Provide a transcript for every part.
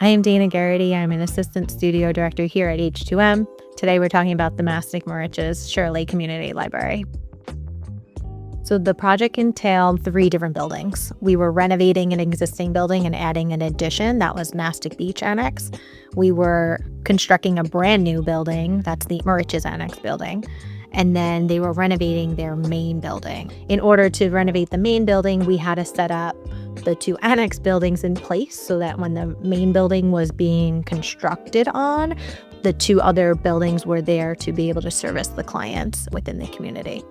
I am Dana Gearrity. I'm an assistant studio director here at H2M. Today we're talking about the Mastics-Moriches-Shirley Community Library. So the project entailed 3 different buildings. We were renovating an existing building and adding an addition. That was Mastic Beach Annex. We were constructing a brand new building. That's the Moriches Annex building. And then they were renovating their main building. In order to renovate the main building, we had to set up the 2 annex buildings in place so that when the main building was being constructed on, the 2 other buildings were there to be able to service the clients within the community.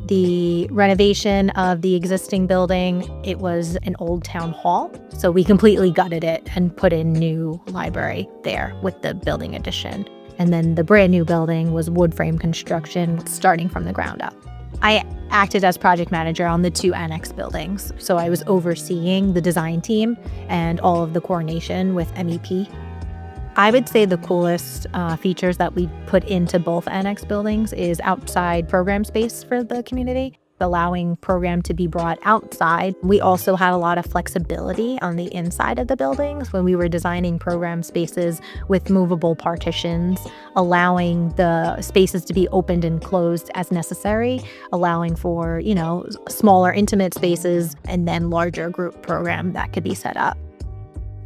The renovation of the existing building, it was an old town hall. So we completely gutted it and put in new library there with the building addition. And then the brand new building was wood frame construction starting from the ground up. I acted as project manager on the 2 annex buildings. So I was overseeing the design team and all of the coordination with MEP. I would say the coolest features that we put into both annex buildings is outside program space for the community, allowing program to be brought outside. We also had a lot of flexibility on the inside of the buildings when we were designing program spaces with movable partitions, allowing the spaces to be opened and closed as necessary, allowing for, smaller intimate spaces and then larger group program that could be set up.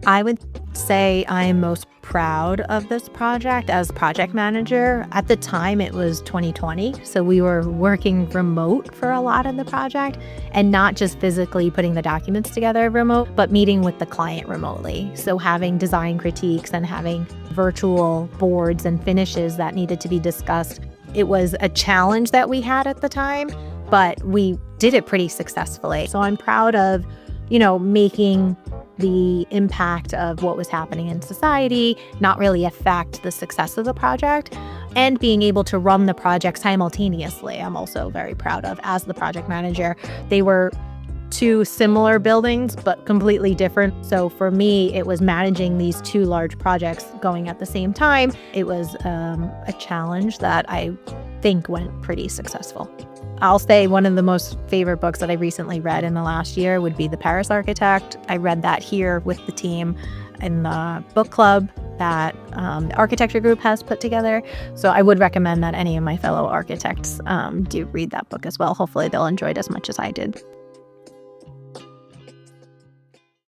I would say I am most proud of this project as project manager. At the time, it was 2020, so we were working remote for a lot of the project, and not just physically putting the documents together remote, but meeting with the client remotely. So having design critiques and having virtual boards and finishes that needed to be discussed. It was a challenge that we had at the time, but we did it pretty successfully. So I'm proud of, making the impact of what was happening in society not really affect the success of the project, and being able to run the project simultaneously. I'm also very proud of as the project manager. They were 2 similar buildings, but completely different. So for me, it was managing these 2 large projects going at the same time. It was a challenge that I think went pretty successful. I'll say one of the most favorite books that I recently read in the last year would be The Paris Architect. I read that here with the team in the book club that the architecture group has put together. So I would recommend that any of my fellow architects do read that book as well. Hopefully they'll enjoy it as much as I did.